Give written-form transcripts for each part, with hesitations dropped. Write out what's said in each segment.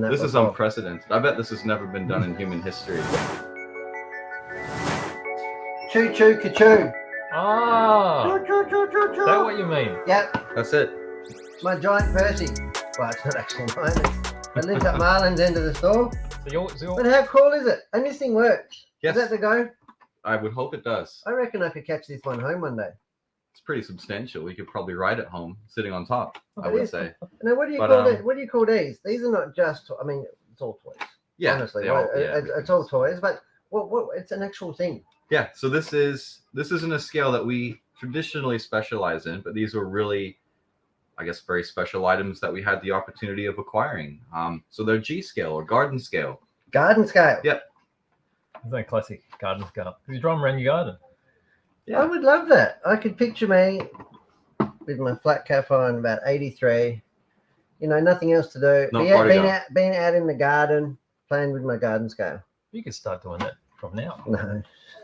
This is unprecedented. I bet this has never been done in human history. Choo choo ka-choo. Ah, Choo choo choo choo is choo. that what you mean? Yep, That's it. my giant Percy. Well, it's not actually mine. It lives at Marlin's end of the store. But how cool is it? And this thing works. Yes. Is that the go? I would hope it does. I reckon I could catch this one home one day. It's pretty substantial. We could probably ride it home sitting on top, I It would is. say. Now, what do you But, call it? What do you call these? These are not just. I mean, it's all toys. Yeah. Honestly, they all- it's all toys, but what? It's an actual thing. Yeah, so this isn't a scale that we traditionally specialize in, but these were really, I guess, very special items that we had the opportunity of acquiring. So they're G scale or garden scale. Garden scale. Yep. It's a classic garden scale. Because you drive them around your garden. Yeah. I would love that. I could picture me with my flat cap on, about 83. You know, nothing else to do. Not Being out in the garden, playing with my garden scale. You could start doing that from now.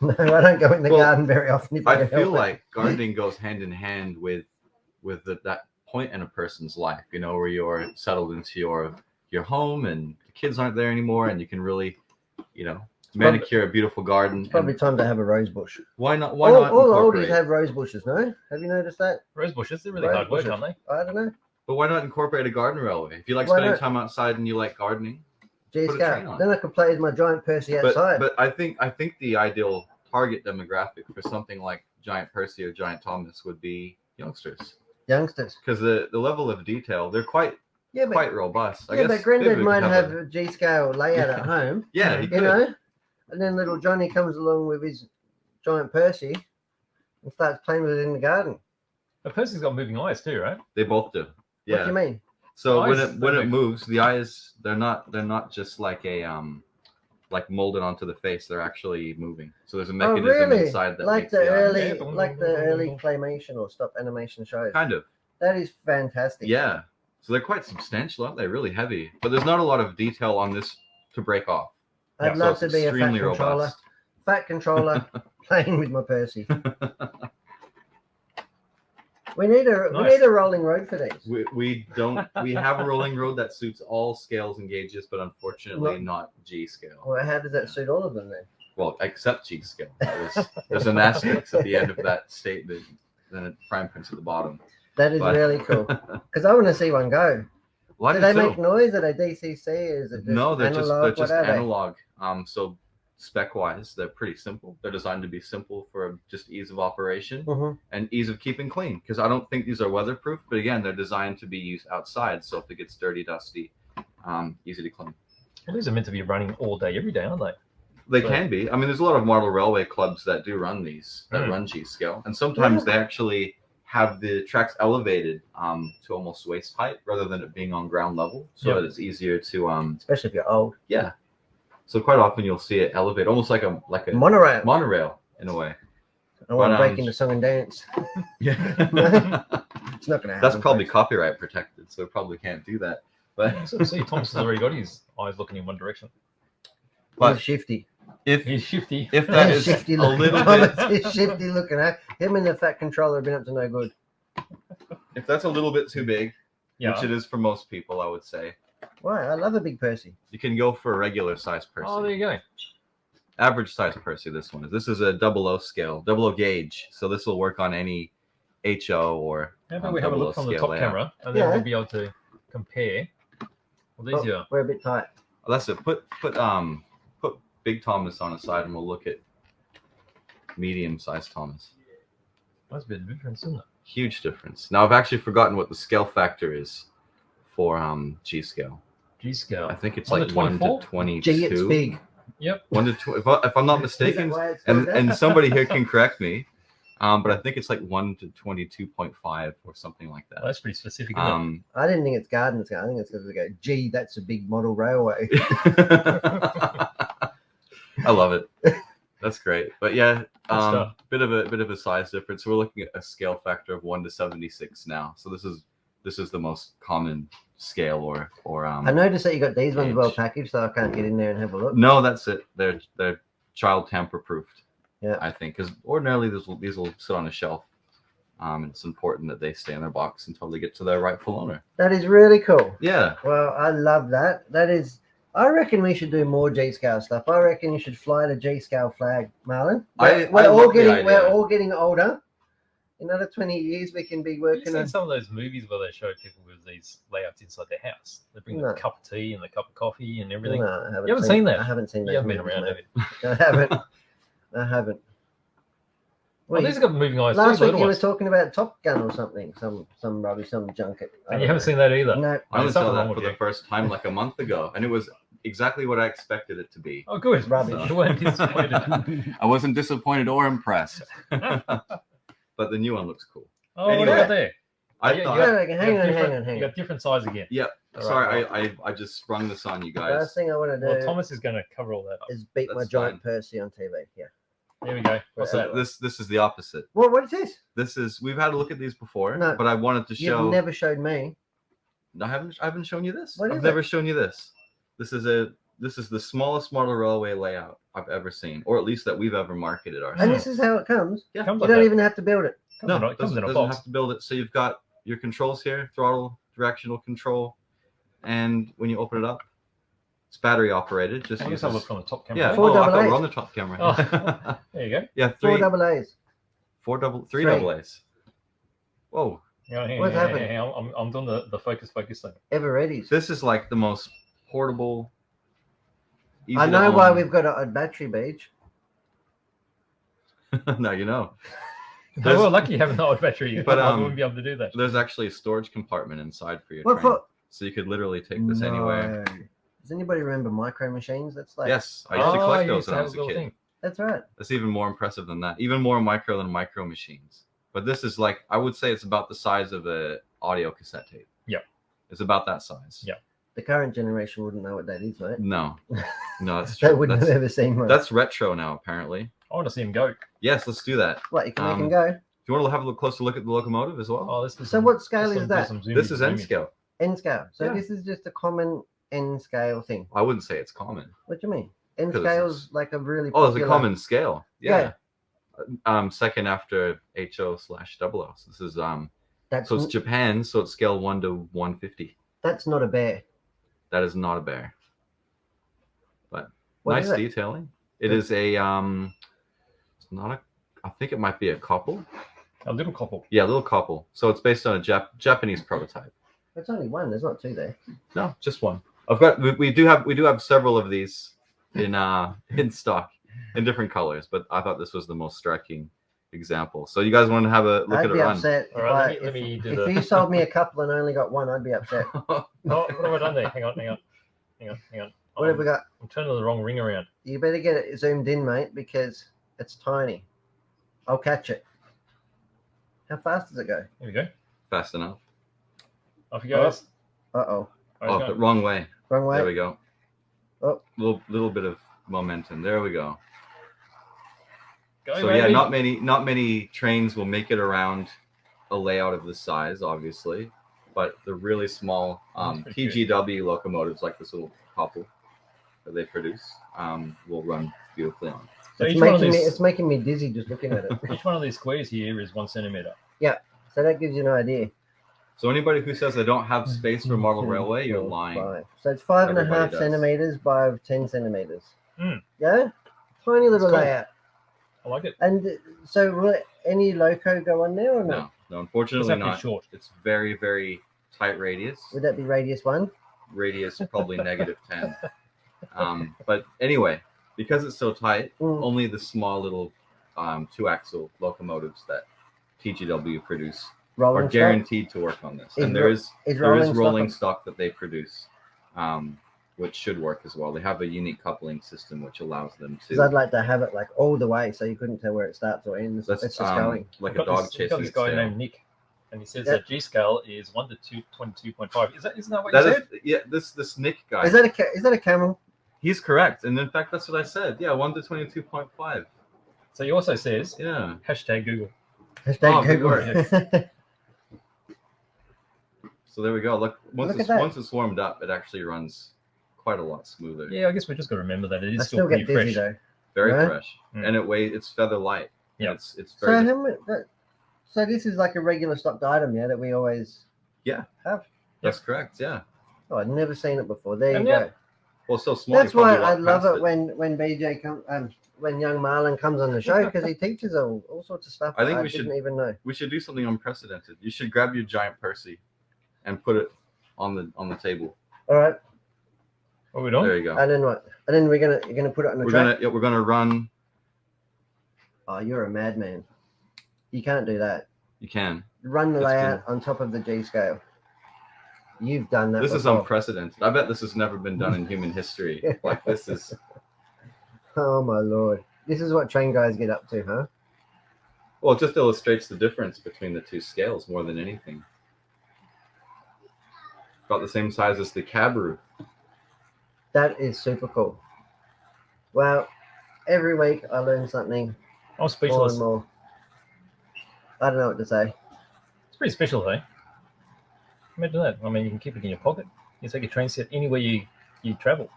No, I don't go in the garden very often. If I can feel help it. like gardening goes hand in hand with that point in a person's life, you know, where you're settled into your home and the kids aren't there anymore, and you can really, you know, manicure a beautiful garden. It's probably time to have a rose bush. Why not? All oldies have rose bushes, no? Have you noticed that? Rose bushes, they're really Rose hard work, bushes. aren't they? I don't know. But why not incorporate a garden railway? If you like Why spending not? time outside and you like gardening, G Put a train scale. on. Then I could play with my giant Percy outside. but I think the ideal target demographic for something like Giant Percy or Giant Thomas would be youngsters, Youngsters. because the level of detail, they're quite Yeah, but robust. I yeah, guess but Granddad maybe we might could have a- a G scale layout at home. Yeah, he You could. know, and then little Johnny comes along with his giant Percy and starts playing with it in the garden. But Percy's got moving eyes too, right? They both do. What Yeah. do you mean? So when Eyes, it they're big. moves, the eyes they're not just like a like molded onto the face. They're actually moving. So there's a Oh, mechanism really? inside that Like makes the the early, eyes. like the early claymation or stop animation shows. Kind of. That is fantastic. Yeah. So they're quite substantial, aren't they? Really heavy. But there's not a lot of detail on this to break off. I'd So love it's to be a fat extremely controller. robust. Fat controller playing with my Percy. We need a Nice. rolling road for these. We don't we have a rolling road that suits all scales and gauges, but unfortunately not G scale. Well, how does that suit all of them then? Well, except G scale. There's an asterisk at the end of that statement, then a prime print at the bottom. That is But- really cool. Because I want to see one go. Why Do they make noise? Are they DCC? Or is it just No, they're analog? just What are they? analog. So spec wise, they're pretty simple. They're designed to be simple for just ease of operation Mhm. and ease of keeping clean. Because I don't think these are weatherproof, but again, they're designed to be used outside. So if it gets dirty, dusty, easy to clean. Well, these are meant to be running all day, every day, aren't they? They Right. can be. I mean, there's a lot of model railway clubs that do run these, that run G scale, and sometimes they actually have the tracks elevated to almost waist height rather than it being on ground level, so Yep. that it's easier to Especially if you're old. yeah. So quite often you'll see it elevate, almost like a Monorail. monorail in a way. I want to but, break into song and dance. Yeah. It's not going to happen. That's probably copyright protected, so we probably can't do that. But So see, Thomas has already got his eyes looking in one direction. but He's shifty. if He's shifty. if that He's is shifty a looking. little Thomas bit, is shifty looking. Him and the fat controller have been up to no good. if that's a little bit too big, Yeah. which it is for most people, I would say, Why? I love a big Percy. you can go for a regular size Percy. Oh, there you go. Average size Percy. This one is. This is a 00 scale, 00 gauge. So this will work on any HO or How about we have a 00 look from the scale top layout. camera, and then Yeah. we'll be able to compare. Well, these are We're a bit tight. Oh, that's it. Put Big Thomas on his side, and we'll look at medium size Thomas. that's a bit of a difference, isn't it? Huge difference. Now I've actually forgotten what the scale factor is for G scale. G scale. I think it's 1 like to 1 to 24? 22. Gee, it's big. Yep. 1 to 20. If I'm not mistaken, Is that why it's called that? and somebody here can correct me, but I think it's like 1 to 22.5 or something like Well, that. that's pretty specific. Isn't it? I didn't think it's garden scale. I think it's because they go, gee, that's a big model railway. I love it. That's great. But yeah, stuff. bit of a size difference. We're looking at a scale factor of 1 to 76 now. So this is the most common scale or I noticed that you got these ones Age. well packaged, so I can't get in there and have a look. No, that's it. They're child tamper proofed. Yeah. I think because ordinarily these will sit on a shelf It's important that they stay in their box until they get to their rightful owner. That is really cool. Yeah. Well, I love that. That is. I reckon we should do more G-scale stuff. I reckon you should fly the G-scale flag, Marlin. We're all getting older. In another 20 years, we can be working You've seen on some of those movies where they show people with these layouts inside their house. They bring No. the cup of tea and the cup of coffee and everything. No, I haven't You haven't seen that? I haven't seen that. You haven't been around, have you? I haven't. I haven't. Well, these have got moving eyes last too. week you were talking about Top Gun or something, some rubbish, some junket. And you haven't seen that either. No, I only saw that wrong for with the you. first time like a month ago, and it was exactly what I expected it to be. Oh, good. Rubbish. You weren't disappointed. I wasn't disappointed or impressed. But the new one looks cool. Oh, Anyway, what about there? I You thought, got- hang on. You got different size again. yeah. All Sorry, right, I just sprung this on you First guys. thing I want to do Well, Thomas is going to cover all that up. is beat my That's giant fine. Percy on TV. Yeah. There we go. What's that? This is the opposite. What is this? This is we've had a look at these before, No. but I wanted to show. You've never showed me. I haven't shown you this. What is I've never shown you this. This is the smallest model railway layout I've ever seen, or at least that we've ever marketed ourselves. And this is how it comes. Yeah. Comes You like don't that. even have to build it. No, Comes in a doesn't box. have to build it. So you've got your controls here, throttle, directional control, and when you open it up, it's battery operated. Just I'll just have a look on the top camera. yeah. Four I double thought A's. we're on the top camera. Oh. There you go. Yeah, Four double A's. three Three. double A's. Whoa, Hang What's on, happening? hang on. I'm doing the focus thing. Ever ready. this is like the most portable. Easy I to know why own- we've got a battery beach. Now you know. They were lucky having the old battery. But, I wouldn't be able to do that. There's actually a storage compartment inside for your What train, for? so you could literally take this anywhere. No. Does anybody remember micro machines? That's like Yes, I used to collect you those used to when I have was a little kid. thing. That's right. That's even more impressive than that. Even more micro than micro machines. But this is like, I would say it's about the size of a audio cassette tape. Yeah. It's about that size. Yeah. The current generation wouldn't know what that is, right? No, that's They true. wouldn't That's, have ever seen one. that's retro now, apparently. I want to see him go. Yes, let's do that. What, you can make um, them go? Do you want to have a closer look at the locomotive as well? Oh, this is So what scale is that? This is N scale. N scale. So Yeah. this is just a common N scale thing. I wouldn't say it's common. What do you mean? N 'Cause scale's like a really Oh, it's a popular- common scale. Yeah. Second after HO/00. So this is That's, so it's Japan, so it's scale 1 to 150. that's not a bear. That is not a bear. But What nice is it? detailing. It is a it's not a I think it might be a couple. A little couple. Yeah, a little couple. So it's based on a Japanese prototype. It's only one. There's not two there. No, just one. I've got we do have several of these in stock in different colors, but I thought this was the most striking example. So you guys want to have a look I'd at it be run? upset All right, let me do if the- you sold me a couple and I only got one. I'd be upset. Oh, what have I done there? Hang on. What have we got? I'm turning the wrong ring around. You better get it zoomed in, mate, because it's tiny. I'll catch it. How fast does it go? Here we go. Fast enough. Off you goes. Uh-oh. Oh, the wrong way. Wrong way. There we go. Oh. Little bit of momentum. There we go. Go, So baby. yeah, not many trains will make it around a layout of this size, obviously, but the really small That's pretty TGW locomotives like this little couple that they produce will run beautifully on. So It's each one of making, me, these, it's making me dizzy just looking at it. each one of these squares here is 1 centimeter. So that gives you an idea. So anybody who says they don't have space for model railway, you're 4, lying. 5. So it's 5.5 Everybody does. centimeters by 10 centimeters. Mm. Yeah? Tiny little It's cool. layout. I like it. And so will any loco go on there or not? No, It's unfortunately actually not. short. It's very, very tight radius. Would that be radius 1? Radius probably -10. But anyway, because it's so tight, Mm. only the small little 2-axle locomotives that TGW produce Rolling are stock? guaranteed to work on this. Is And there is rolling rolling stock stock that they produce, which should work as well. They have a unique coupling system which allows them Because to. I'd like to have it like all the way so you couldn't tell where it starts or ends. That's It's just going. like I've a got dog this, I've chasing got this its guy tail. named Nick, and he says Yeah. that G scale is 1 to 22.5. Isn't that what you That said? is, yeah. This Nick guy. Is that a camel? He's correct, and in fact, that's what I said. Yeah, 1 to 22.5. So he also says Yeah. hashtag Google. Hashtag Oh, good Google. So there we go. Look, Look at that. once it's warmed up, it actually runs quite a lot smoother. Yeah, I guess we just got to remember that it is I still still pretty get dizzy fresh. though. Very Right? fresh, Mm. and it weighs. It's feather light. Yeah. It's So very. how many, So this is like a regular stocked item, yeah, that we always have. That's correct. Yeah. Oh, I'd never seen it before. There you And go. yeah. Well, it's so small. That's you probably why I walk love past it when BJ comes, when young Marlin comes on the show, because he teaches all sorts of stuff I think I we didn't should- even know. We should do something unprecedented. You should grab your giant Percy and put it on the table. All right, What are we doing? There you go. and then what? And then you're gonna put it on the We're track. gonna run. Oh, you're a madman. You can't do that. You can. Run the That's layout on top of the G scale. You've done that. This is before. unprecedented. I bet this has never been done in human history. Like this is. Oh my lord! This is what train guys get up to, huh? Well, it just illustrates the difference between the two scales more than anything. About the same size as the cab roof. That is super cool. Well, every week I learn something I'm more speechless. and more. I don't know what to say. It's pretty special, though. Imagine that. I mean, you can keep it in your pocket. You take a train set anywhere you travel.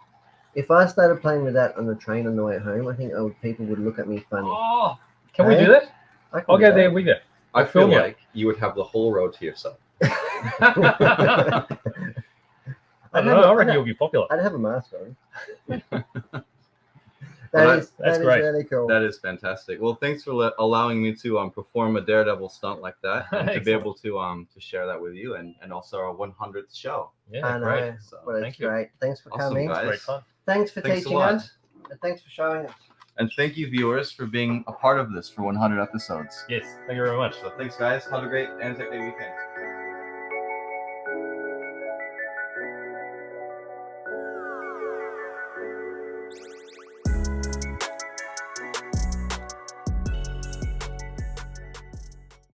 If I started playing with that on the train on the way home, I think old people would look at me funny. Oh, can we Hey? do that? I can I'll do go that. there with you. I feel film you. like you would have the whole road to yourself. I don't know. I reckon you'll be popular. I'd have a mask on. Well, That that's is great. really cool. That is fantastic. Well, thanks for allowing me to perform a daredevil stunt like that and to be Excellent. able to share that with you and also our 100th show. Yeah, I know. great. So, Well, Thank it's you. great. Thanks for Awesome, coming. guys. Great fun. Thanks for Thanks a teaching lot. us. And thanks for showing us. And thank you, viewers, for being a part of this for 100 episodes. Yes, thank you very much. So thanks, guys. Have a great Anzac Day weekend.